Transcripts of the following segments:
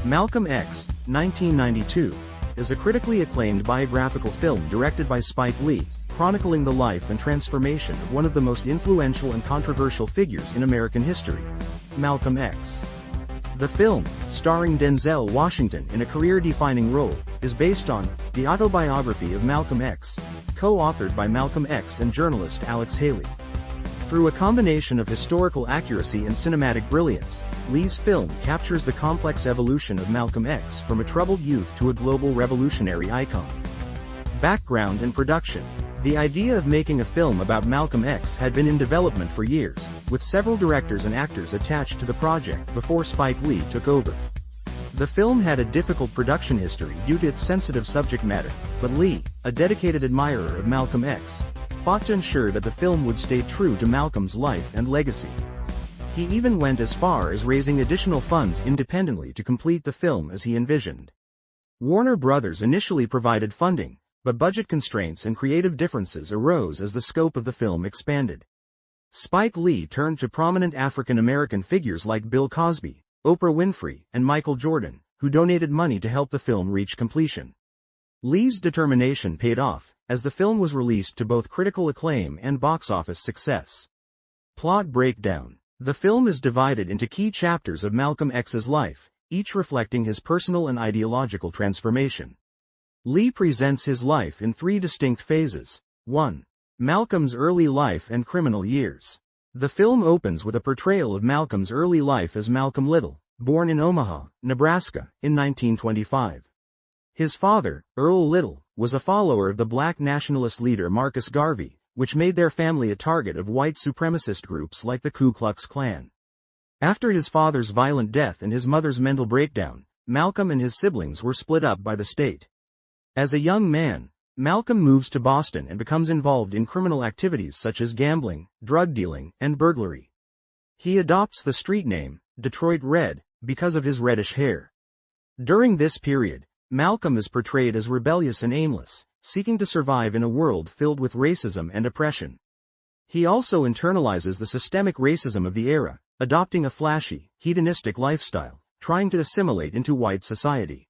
Malcolm X, 1992, is a critically acclaimed biographical film directed by Spike Lee, chronicling the life and transformation of one of the most influential and controversial figures in American history, Malcolm X. The film, starring Denzel Washington in a career-defining role, is based on The Autobiography of Malcolm X, co-authored by Malcolm X and journalist Alex Haley. Through a combination of historical accuracy and cinematic brilliance, Lee's film captures the complex evolution of Malcolm X from a troubled youth to a global revolutionary icon. Background and production. The idea of making a film about Malcolm X had been in development for years, with several directors and actors attached to the project before Spike Lee took over. The film had a difficult production history due to its sensitive subject matter, but Lee, a dedicated admirer of Malcolm X, fought to ensure that the film would stay true to Malcolm's life and legacy. He even went as far as raising additional funds independently to complete the film as he envisioned. Warner Brothers initially provided funding, but budget constraints and creative differences arose as the scope of the film expanded. Spike Lee turned to prominent African American figures like Bill Cosby, Oprah Winfrey, and Michael Jordan, who donated money to help the film reach completion. Lee's determination paid off, as the film was released to both critical acclaim and box office success. Plot breakdown. The film is divided into key chapters of Malcolm X's life, each reflecting his personal and ideological transformation. Lee presents his life in three distinct phases. 1. Malcolm's early life and criminal years. The film opens with a portrayal of Malcolm's early life as Malcolm Little, born in Omaha, Nebraska, in 1925. His father, Earl Little, was a follower of the black nationalist leader Marcus Garvey, which made their family a target of white supremacist groups like the Ku Klux Klan. After his father's violent death and his mother's mental breakdown, Malcolm and his siblings were split up by the state. As a young man, Malcolm moves to Boston and becomes involved in criminal activities such as gambling, drug dealing, and burglary. He adopts the street name, Detroit Red, because of his reddish hair. During this period, Malcolm is portrayed as rebellious and aimless, seeking to survive in a world filled with racism and oppression. He also internalizes the systemic racism of the era, adopting a flashy, hedonistic lifestyle, trying to assimilate into white society.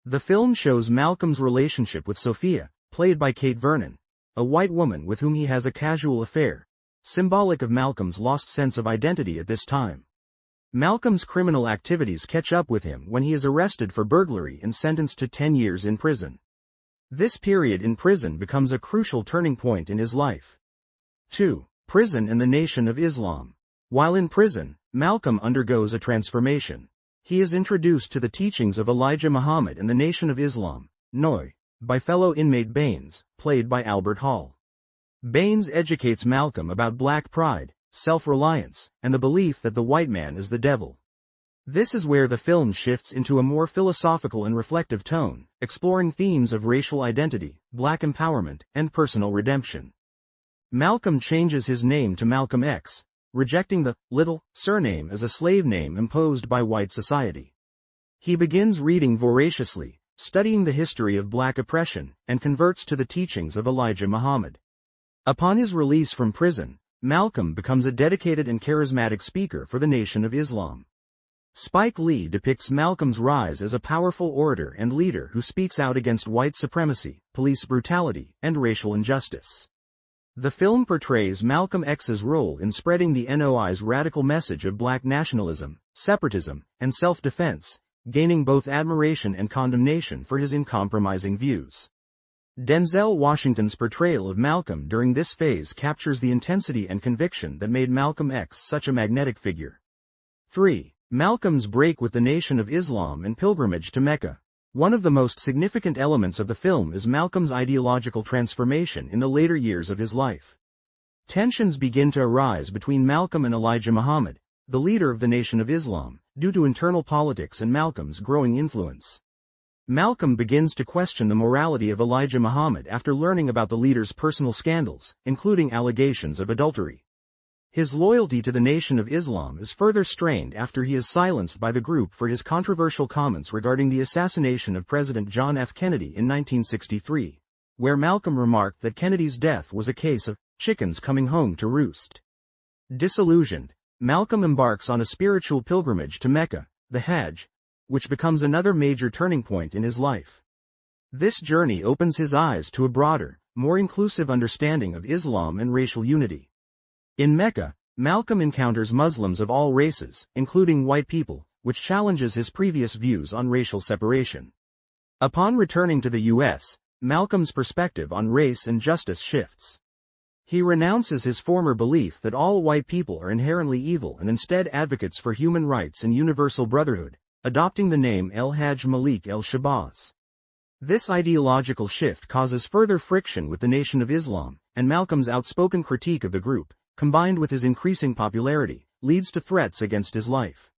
The film shows Malcolm's relationship with Sophia, played by Kate Vernon, a white woman with whom he has a casual affair, symbolic of Malcolm's lost sense of identity at this time. Malcolm's criminal activities catch up with him when he is arrested for burglary and sentenced to 10 years in prison. This period in prison becomes a crucial turning point in his life. 2. Prison and the Nation of Islam. While in prison, Malcolm undergoes a transformation. He is introduced to the teachings of Elijah Muhammad and the Nation of Islam, NOI, by fellow inmate Baines, played by Albert Hall. Baines educates Malcolm about black pride, self-reliance, and the belief that the white man is the devil. This is where the film shifts into a more philosophical and reflective tone, exploring themes of racial identity, black empowerment, and personal redemption. Malcolm changes his name to Malcolm X, rejecting the Little surname as a slave name imposed by white society. He begins reading voraciously, studying the history of black oppression, and converts to the teachings of Elijah Muhammad. Upon his release from prison, Malcolm becomes a dedicated and charismatic speaker for the Nation of Islam. Spike Lee depicts Malcolm's rise as a powerful orator and leader who speaks out against white supremacy, police brutality, and racial injustice. The film portrays Malcolm X's role in spreading the NOI's radical message of black nationalism, separatism, and self-defense, gaining both admiration and condemnation for his uncompromising views. Denzel Washington's portrayal of Malcolm during this phase captures the intensity and conviction that made Malcolm X such a magnetic figure. 3. Malcolm's break with the Nation of Islam and pilgrimage to Mecca. One of the most significant elements of the film is Malcolm's ideological transformation in the later years of his life. Tensions begin to arise between Malcolm and Elijah Muhammad, the leader of the Nation of Islam, due to internal politics and Malcolm's growing influence. Malcolm begins to question the morality of Elijah Muhammad after learning about the leader's personal scandals, including allegations of adultery. His loyalty to the Nation of Islam is further strained after he is silenced by the group for his controversial comments regarding the assassination of President John F. Kennedy in 1963, where Malcolm remarked that Kennedy's death was a case of chickens coming home to roost. Disillusioned, Malcolm embarks on a spiritual pilgrimage to Mecca, the Hajj, which becomes another major turning point in his life. This journey opens his eyes to a broader, more inclusive understanding of Islam and racial unity. In Mecca, Malcolm encounters Muslims of all races, including white people, which challenges his previous views on racial separation. Upon returning to the U.S., Malcolm's perspective on race and justice shifts. He renounces his former belief that all white people are inherently evil and instead advocates for human rights and universal brotherhood, adopting the name El-Hajj Malik el-Shabazz. This ideological shift causes further friction with the Nation of Islam, and Malcolm's outspoken critique of the group, combined with his increasing popularity, leads to threats against his life.